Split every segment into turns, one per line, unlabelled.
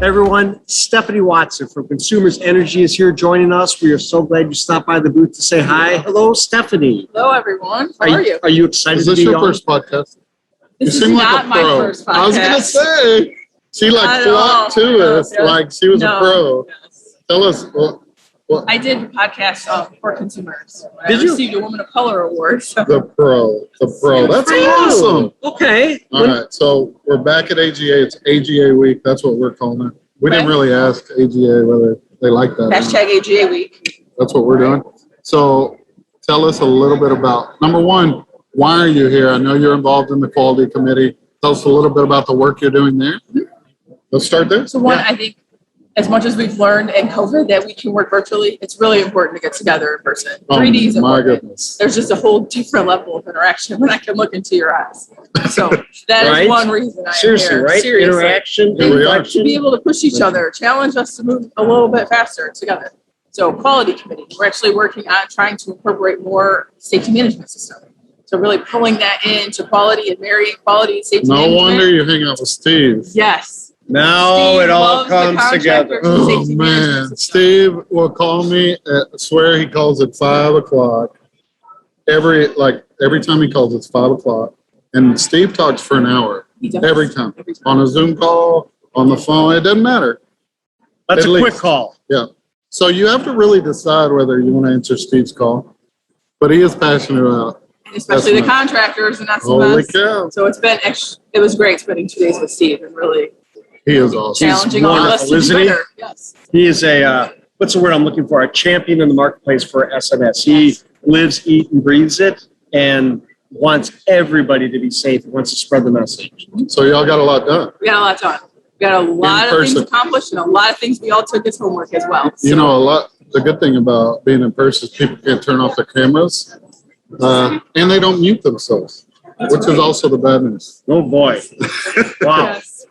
Everyone, Stephanie Watson from Consumers Energy is here joining us. We are so glad you stopped by the booth to say hi. Hello, Stephanie.
Hello, everyone. How are you?
Are you excited
Is
to
this
be
your
on?
first podcast?
This
you
is
seem
not
like a
my
pro.
first podcast.
I was gonna say she flocked to us like she was a pro.
Yes.
Tell us what
I did a podcast for consumers.
Did
I
you?
received a Woman of Color award. So.
the pro. That's awesome.
Okay.
All right, so we're back at AGA. It's AGA week. That's what we're calling it. We didn't really ask AGA whether they like that.
Hashtag AGA week.
That's what we're doing. So tell us a little bit about, number one, why are you here? I know you're involved in the quality committee. Tell us a little bit about the work you're doing there. Let's start there.
So one, I think as much as we've learned in COVID that we can work virtually, it's really important to get together in person. 3D is important.
My goodness.
There's just a whole different level of interaction when I can look into your eyes. So that
Right?
is one reason I am
Seriously,
here.
right?
Seriously.
Interaction,
Here we are.
reflection.
To be able to push each other, challenge us to move a little bit faster together. So quality committee, we're actually working on trying to incorporate more safety management system. So really pulling that into quality and marrying quality and safety
No
management.
wonder you hang out with Steve.
Yes.
Now
Steve
it all
loves the
comes together.
contractors and
Oh
safety management
man,
system.
Steve will call me. I swear he calls at 5 o'clock. Every time he calls, it's 5 o'clock, and Steve talks for an hour
He does.
every time on a Zoom call, on the phone. It doesn't matter.
That's
At
a quick
least.
call.
Yeah. So you have to really decide whether you want to answer Steve's call, but he is passionate about.
Especially
That's
the contractors and
Holy
SMS.
cow,
So it was great spending 2 days with Steve and really
he is awesome.
challenging all of us to do
wonderful, isn't he?
better. Yes.
He is what's the word I'm looking for? A champion in the marketplace for SMS. He lives, eats, and breathes it and wants everybody to be safe. He wants to spread the message.
So y'all got a lot done.
We got a lot done. We got a lot of things
person.
accomplished and a lot of things we all took as homework as well.
You know, the good thing about being in person is people can't turn off their cameras, and they don't mute themselves, which is also the bad news.
Oh boy. Wow.
Yes.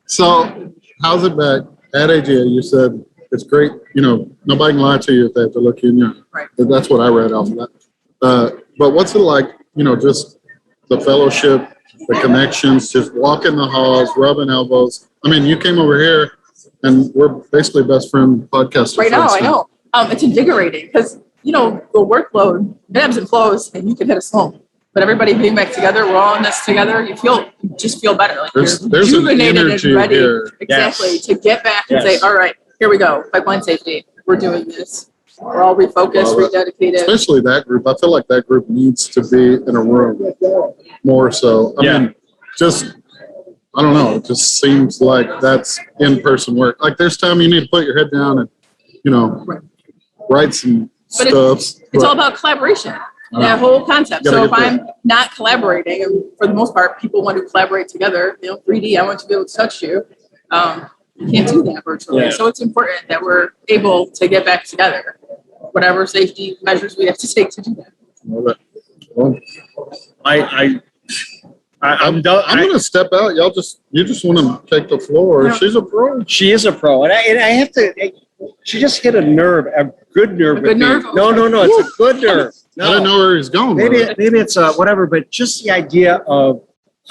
So how's it back at AGA? You said it's great. You know, nobody can lie to you if they have to look you in your eye.
Right.
That's what I read off of that. But what's it like, you know, just the fellowship, the connections, just walking the halls, rubbing elbows. I mean, you came over here and we're basically best friend podcasters.
Right now, I know. It's invigorating because, you know, the workload ebbs and flows and you can hit us home. But everybody being back together, we're all in this together, you just feel better. Like
There's
you're
an
rejuvenated
energy
and ready.
here.
Exactly.
Yes.
To get back and
Yes.
say, all right, here we go. Pipeline safety. We're doing this. We're all refocused,
Love it.
rededicated.
Especially that group. I feel like that group needs to be in a room more so. I mean, just, I don't know. It just seems like that's in-person work. Like there's time you need to put your head down and, you know, write some
But
stuff.
It's all about collaboration. That whole concept.
Gotta
So if
get
I'm not collaborating, and for the most part, people want to collaborate together. You know, 3D, I want to be able to touch you. You can't do that virtually.
Yeah.
So it's important that we're able to get back together. Whatever safety measures we have to take to do that.
Love it. Well,
I'm done.
I'm going to step out. You just want to take the floor.
No.
She's a pro.
She is a pro, and I have to. She just hit a good nerve.
A
with
good
me.
nerve?
No, it's a good nerve.
I didn't know where he's going. with it.
Maybe it's whatever, but just the idea of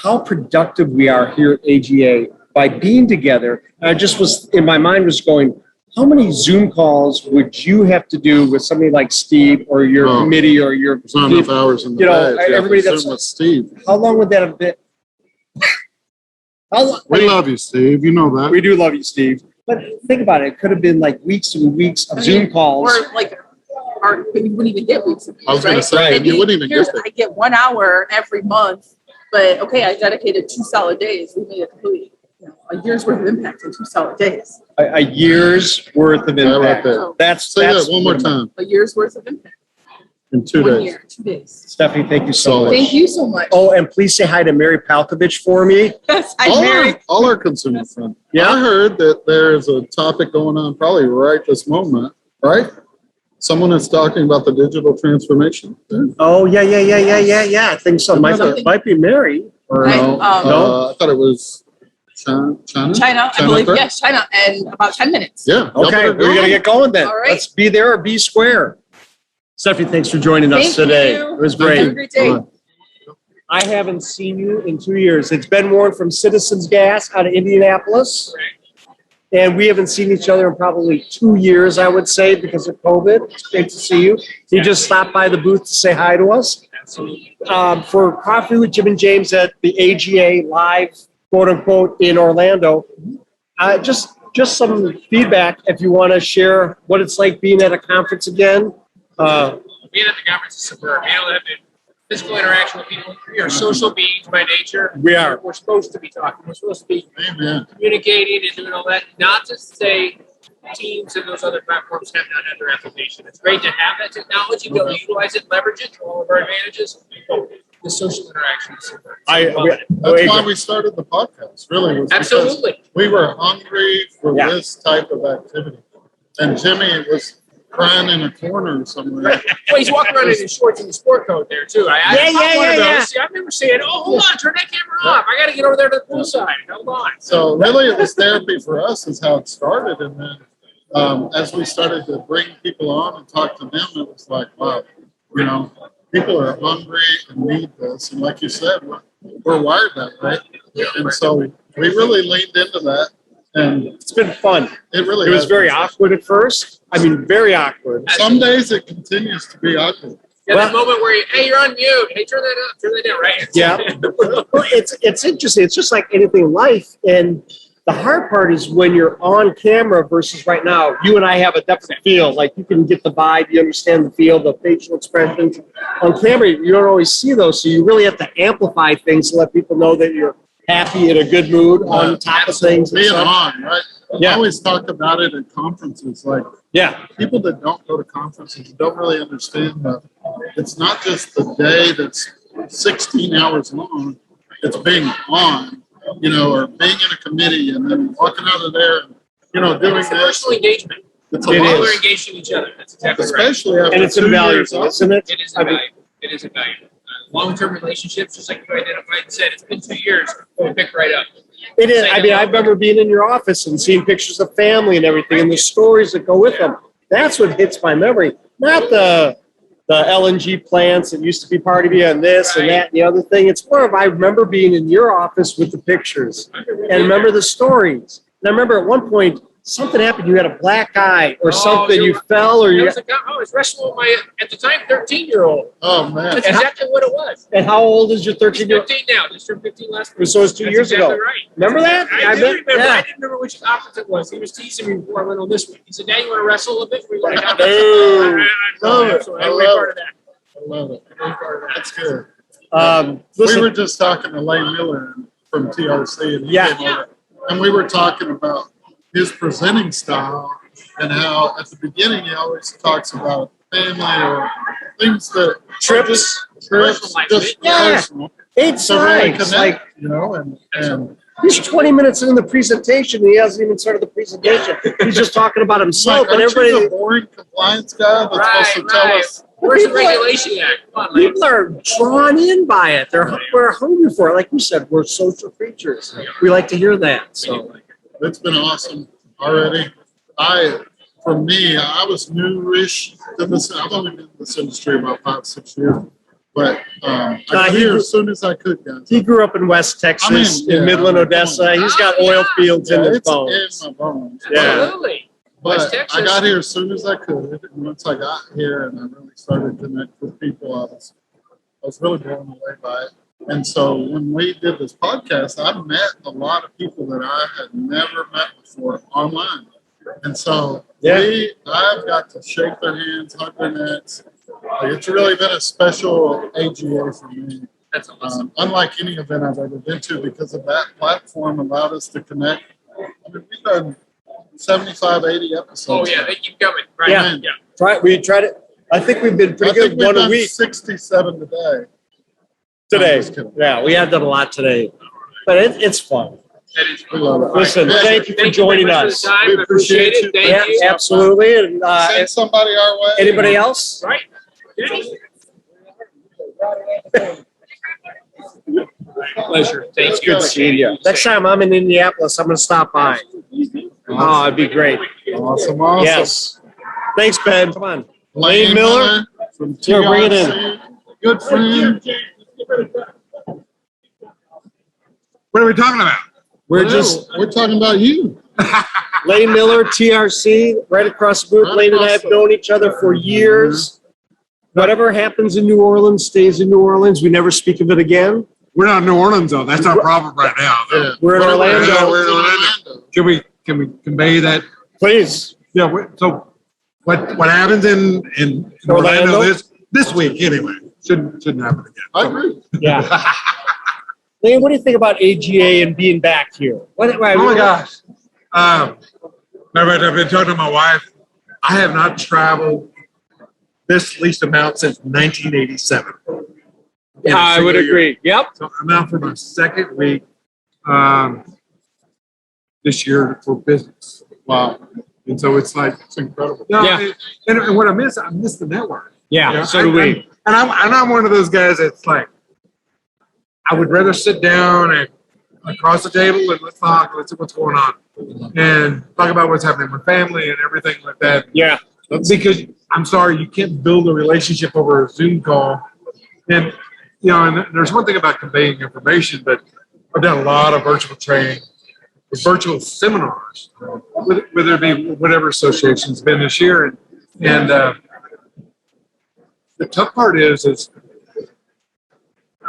how productive we are here at AGA by being together. I just was in my mind was going, how many Zoom calls would you have to do with somebody like Steve or your committee or your?
There's not enough hours in the
You know,
day.
everybody that's-
with Steve.
How long would that have been?
We love you, Steve. You know that.
We do love you, Steve. But think about it. It could have been like weeks and weeks of Zoom calls.
Or like, you wouldn't even get weeks of
I was going to
right?
say,
And
you wouldn't even
here's-
get there.
I get 1 hour every month, but okay, I dedicated 2 solid days. We made a complete, a year's worth of impact in 2 solid days.
A year's worth of
Yeah, right
impact.
there.
That's
Say that one more time.
A year's worth of impact.
In 2
1
days.
year, 2 days.
Stephanie, thank you so
Solid.
much.
Thank you so much.
Oh, and please say hi to Mary Palkovich for me.
Yes, I'm married.
All our consumer friends.
Yeah.
I heard that there's a topic going on probably right this moment, right? Someone is talking about the digital transformation.
Oh, yeah. I think so.
Something-
Might be Mary. Or
Right,
no.
I thought it was China.
China, I believe.
correct?
Yes, China, and about 10 minutes.
Yeah. y'all
Okay,
better
we're
go.
going to get going then.
All right.
Let's be there or be square. Stephanie, thanks for joining us
Thank
today.
you.
It was
Thank
great.
Have a great day.
Bye.
I haven't seen you in 2 years. It's Ben Warren from Citizens Gas out of Indianapolis. And we haven't seen each other in probably 2 years, I would say, because of COVID. It's great to see you. You just stopped by the booth to say hi to us. For Coffee with Jim and James at the AGA Live, quote unquote, in Orlando. Just some feedback if you want to share what it's like being at a conference again.
Being at the conference is superb. Being able to have physical interaction with people. We are social beings by nature.
We are.
We're supposed to be talking. We're supposed to be communicating and doing all that. Not to say Teams and those other platforms have not had their application. It's great to have that technology, be able to utilize it, leverage it to all of our advantages. The social interaction is superb.
That's why we started the podcast, really. Was
Absolutely.
We were hungry for this type of activity. And Jimmy was crying in a corner somewhere.
Well, he's walking around in his shorts and the sport coat there, too. I remember saying, oh, hold on, turn that camera off. I got to get over there to the poolside. Hold on.
So really it was therapy for us is how it started. And then as we started to bring people on and talk to them, it was like, wow, you know, people are hungry and need this. And like you said, we're wired that way. And so we really leaned into that. And
it's been fun.
It really
was very awkward at first. I mean, very awkward.
Some days it continues to be awkward.
Yeah, that moment where hey, you're on mute. Hey, turn that up. Turn that down, right?
Yeah. Well, it's interesting. It's just like anything in life. And the hard part is when you're on camera versus right now. You and I have a different feel. Like you can get the vibe, you understand the feel, the facial expressions. On camera, you don't always see those, so you really have to amplify things to let people know that you're happy, in a good mood, on top of things.
Being on, right? I always talk about it at conferences. Like, people that don't go to conferences don't really understand that it's not just the day that's 16 hours long. It's being on, you know, or being in a committee and then walking out of there and, you know, doing
this. Personal engagement.
It's a lot.
We're engaged in each other. That's exactly
Especially
right.
After
and it's invaluable, isn't it?
It is invaluable. It is invaluable. Long-term relationships, just like you identified and said, it's been 2 years. We'll pick right up.
It is. I mean, I remember being in your office and seeing pictures of family and everything and the stories that go with them. That's what hits my memory. Not the LNG plants that used to be part of you and this and that and the other thing. It's more of I remember being in your office with the pictures and remember the stories. And I remember at one point, something happened. You had a black eye or something. You fell or you.
I was wrestling with my, at the time, 13-year-old.
Oh, man.
That's exactly what it was.
And how old is your 13-year-old?
15 now. Just turned 15 last week.
So it was 2 years ago.
Right.
Remember that?
I do remember. Yeah. I didn't remember which opposite it was. He was teasing me before I went on this one. He said, Dad, you want to wrestle a bit? We went down.
I love it.
So every part of that.
I love it. That's good.
Listen,
we were just talking to Lane Miller from TRC, and he came over, and we were talking about his presenting style and how at the beginning he always talks about family or things that
trips,
just personal.
8 slides, like,
you know, and
he's 20 minutes in the presentation and he hasn't even started the presentation. He's just talking about himself,
like,
and everybody.
The boring compliance guy that's supposed to tell us.
Where's the regulation act? Come on,
people are drawn in by it. We're hungry for it. Like you said, we're social creatures. We like to hear that. So
it's been awesome already. For me, I was newish to this. I've only been in this industry about 5-6 years, but I got here as soon as I could, guys.
He grew up in West Texas, in Midland, Odessa. He's got oil fields in his bones.
In my bones.
Absolutely.
But I got here as soon as I could, and once I got here and I really started to connect with people, I was really blown away by it. And so when we did this podcast, I met a lot of people that I had never met before online. And so I've got to shake their hands, hug their necks. It's really been a special AGA for me.
That's awesome.
Unlike any event I've ever been to, because of that platform allowed us to connect. I mean, we've done 75, 80 episodes.
Oh, yeah, they keep coming. Right.
Yeah. We tried it. I think we've been pretty good one a week.
67 today.
Yeah, we have done a lot today. But it's fun.
That is fun.
Listen, thank you for joining us.
We appreciate it. Thank you.
Absolutely. And
send somebody our way.
Anybody else?
Right. Pleasure. Thank you.
Good seeing you. Next time I'm in Indianapolis, I'm going to stop by. Oh, it'd be great.
Awesome.
Yes. Thanks, Ben. Come on.
Lane Miller from TRC.
Bring it in.
Good friend.
What are we talking about?
We're talking about you.
Lane Miller, TRC, right across the booth. Lane and I have known each other for years. Whatever happens in New Orleans stays in New Orleans. We never speak of it again.
We're not in New Orleans though. That's our problem right now. Though.
Yeah.
We're in Orlando.
We're in Orlando.
Can we convey that?
Please.
Yeah. So what happens in Orlando this week anyway shouldn't happen again.
I agree.
Yeah. Lane, what do you think about AGA and being back here?
Oh my gosh. I've been talking to my wife. I have not traveled this least amount since 1987.
I would agree. Yep.
So I'm out for my second week this year for business.
Wow.
And so it's like,
It's incredible.
no,
Yeah.
and what I miss the network.
Yeah,
You know,
so do we.
And I'm one of those guys that's like, I would rather sit down and across the table and let's talk, let's see what's going on, and talk about what's happening with family and everything like that.
Yeah.
Because I'm sorry, you can't build a relationship over a Zoom call. And and there's one thing about conveying information, but I've done a lot of virtual training, virtual seminars, whether it be whatever association's been this year, and the tough part is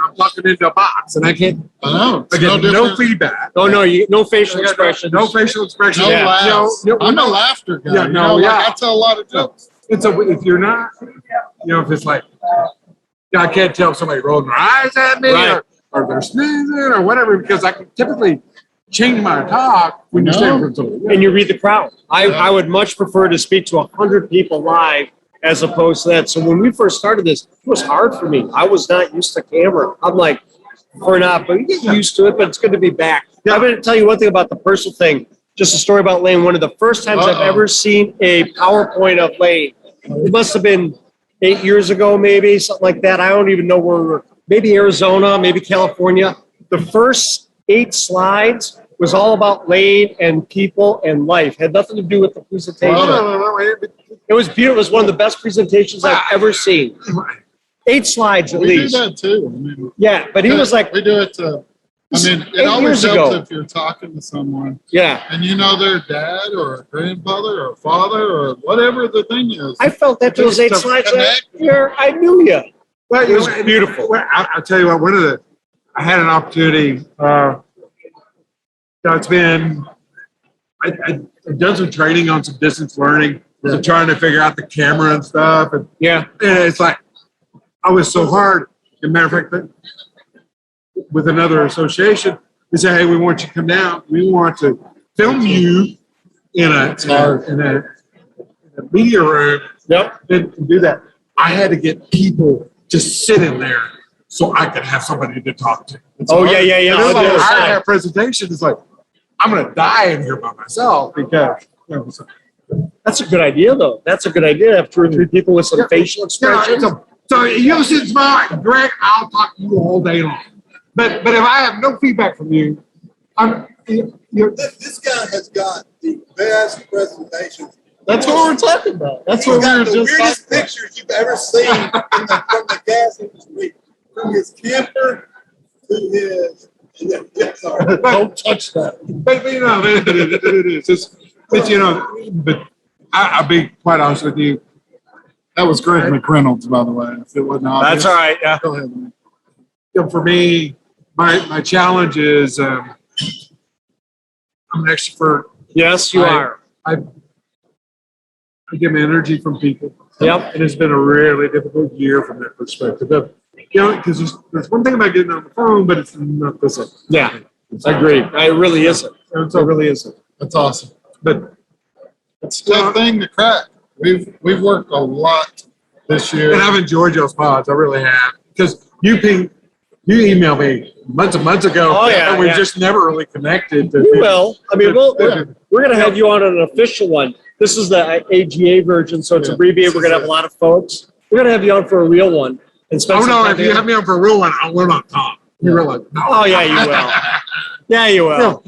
I'm talking into a box and I get
I know.
no feedback.
Oh, no, no facial
I got
expressions.
No facial expression.
No
Yeah.
laughs.
No,
I'm a laughter guy.
Yeah, no,
like,
yeah.
I tell a lot of jokes.
And so if you're not, if it's like, I can't tell if somebody rolling their eyes at me
Right.
or they're sneezing or whatever, because I can typically change my talk when you're standing from somebody.
And you read the crowd. I would much prefer to speak to 100 people live as opposed to that. So when we first started this, it was hard for me. I was not used to camera. I'm like, we're not, but you get used to it, but it's good to be back.
Yeah.
I'm going to tell you one thing about the personal thing. Just a story about Lane. One of the first times I've ever seen a PowerPoint of Lane. It must have been 8 years ago, maybe, something like that. I don't even know where we were. Maybe Arizona, maybe California. The first 8 slides was all about Lane and people and life. Had nothing to do with the presentation. It was beautiful. It was one of the best presentations I've ever seen. 8 slides at
We
least.
do that too. I mean,
Yeah, but he was like,
we do it to. I mean, it
8
always
years
helps
ago.
if you're talking to someone
yeah.
and you know their dad or a grandfather or a father or whatever the thing is.
I felt that those 8
Just to
slides.
connect.
I knew you.
Well,
It was beautiful.
Well, I'll tell you what. I had an opportunity. It's been. I've done some training on some distance learning. So trying to figure out the camera and stuff, and
Yeah.
it's like I was so hard. As a matter of fact, with another association, they said, "Hey, we want you to come down. We want to film you in a media room."
Yep.
And do that. I had to get people to sit in there so I could have somebody to talk to.
Oh, yeah.
And
On
it's
the
like,
other
I
side.
have presentations. It's like I'm going to die in here by myself because.
That's a good idea, though. That's a good idea. Have 2 or 3 people with some facial expressions.
So you sit smile, Greg, I'll talk to you all day long. But if I have no feedback from you,
This guy has got the best presentations.
That's what we're talking about. That's
He's
what we
got
were
the
just
weirdest
talking about.
pictures you've ever seen from the gas industry, from his camper to his. Yeah, sorry.
Don't touch that.
But it is. But I'll be quite honest with you.
That was Greg McReynolds, by the way. If it wasn't obvious.
That's all right. Yeah.
Go ahead, man.
For me, my challenge is I'm an extrovert.
Yes, you are.
I get my energy from people.
Yep.
And it's been a really difficult year from that perspective. Because there's one thing about getting on the phone, but it's not the same.
Yeah. I agree. It really isn't. It really isn't.
That's awesome.
But
It's a tough thing to crack. We've worked a lot this year.
and I've enjoyed y'ose pods. I really have. Because you emailed me months and months ago.
Oh, yeah,
And we've
yeah.
just never really connected.
We will. I mean,
Yeah.
we're going to have you on an official one. This is the AGA version, so it's
Yeah.
abbreviated. We're going to have a lot of folks. We're going to have you on for a real one. And spend
Oh
some
no!
time
If you
together.
have me on for a real one, I'll learn on top. You realize? No.
Oh, yeah, you will. Yeah, you will.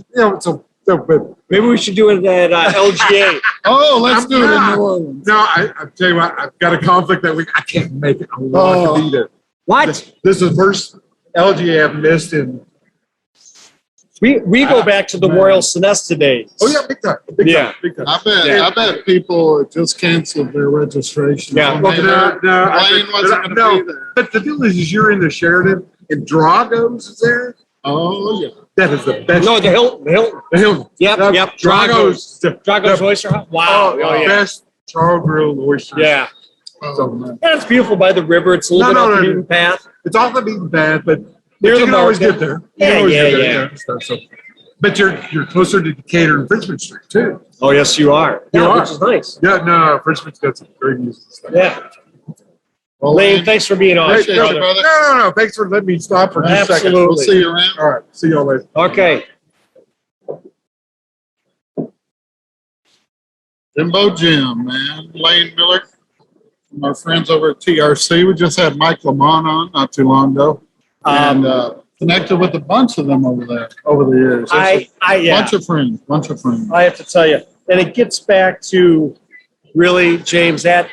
But
Maybe we should do it at LGA.
Oh, let's
I'm
do it in
not.
New Orleans.
no, I tell you what, I've got a conflict that week. I can't make it. I want to be there.
What?
This is the first LGA I've missed in
We go back to the
Man.
Royal Sonesta days.
Oh yeah, big time. Big
Yeah.
time. Big time.
I bet people just canceled their registration.
Yeah.
Well,
Lane wasn't going to be there.
But the deal is you're in the Sheraton and Drago's is there.
Oh yeah.
That is the best.
No, the Hilton.
The Hilton.
Yep, yep.
Drago's.
Drago's Oyster House. Wow.
Oh,
yeah.
best char grilled oysters.
Yeah.
Oh, man.
And it's beautiful by the river. It's a little bit off the beaten path.
It's off the beaten path, but
Near
you
the
can always
market.
get there. You
Yeah,
can always
yeah,
get there,
yeah.
and stuff, so. But you're closer to Decatur and Frenchman Street too.
Oh, yes, you are.
You
Yeah,
are.
which is nice.
Yeah, no, Frenchman's got some great music stuff.
Yeah.
Well,
Lane, thanks for being on.
Great,
Appreciate
no,
it, brother.
no. Thanks for letting me stop for just a second.
Absolutely.
We'll see you around.
All right. See y'all later.
Okay.
Jimbo Jim, man. Lane Miller from our friends over at TRC. We just had Mike Lamont on not too long ago. And connected with a bunch of them over there over the years.
Yeah.
Bunch of friends.
I have to tell you, and it gets back to really, James, that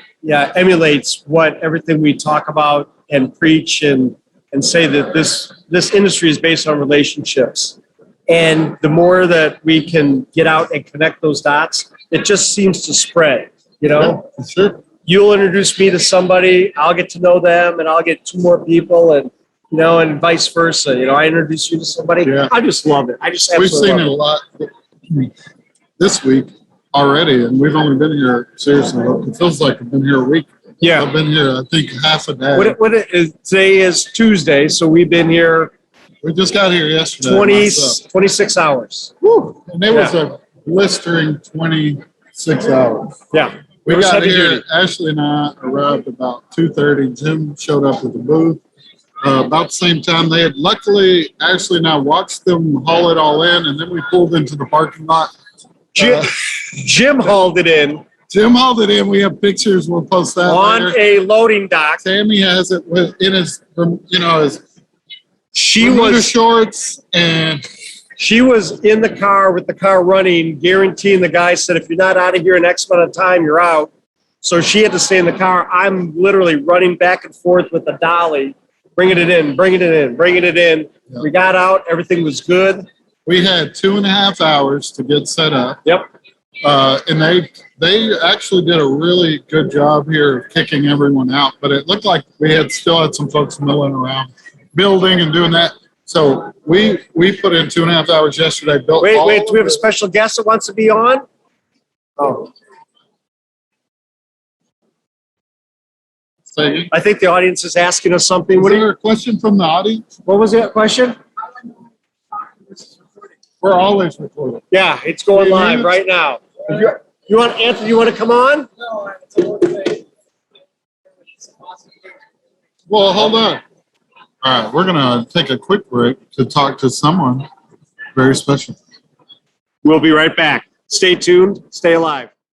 emulates what everything we talk about and preach and say that this industry is based on relationships. And the more that we can get out and connect those dots, it just seems to spread, you know?
Yeah, sure.
You'll introduce me to somebody, I'll get to know them, and I'll get 2 more people, and you know, and vice versa. You know, I introduce you to somebody.
Yeah.
I just love it. I just
We've
absolutely
seen it a
love
lot this week already, and we've only been here, seriously, it feels like I've been here a week.
Yeah.
I've been here, I think, half a day.
Today is Tuesday, so we've been here
We just got here yesterday.
26 hours.
Woo. And it was a blistering 26 hours.
Yeah.
We
It was
got
heavy
here,
duty.
Ashley and I arrived about 2:30. Jim showed up at the booth. About the same time they had, luckily, Ashley and I watched them haul it all in, and then we pulled into the parking lot.
Jim hauled it in
Jim hauled it in. We have pictures. We'll post that
on
later.
a loading dock.
Tammy has it in his, his
She
Bermuda
was
shorts, and
She was in the car with the car running, guaranteeing the guy said, if you're not out of here in X amount of time, you're out. So she had to stay in the car. I'm literally running back and forth with the dolly, bringing it in.
Yeah.
We got out. Everything was good.
we had 2.5 hours to get set up.
Yep.
And they actually did a really good job here of kicking everyone out. But it looked like we still had some folks milling around, building and doing that. So we put in 2.5 hours yesterday. Built
Wait,
all
do we have a
of
special guest that wants to be on? Oh,
it.
I think the audience is asking us something.
Is
What,
there a question from the audience?
what was that question?
We're always recording.
Yeah, it's going live right now. You want Anthony? You want to come on?
Well, hold on. All right, we're going to take a quick break to talk to someone very special.
We'll be right back. Stay tuned. Stay alive.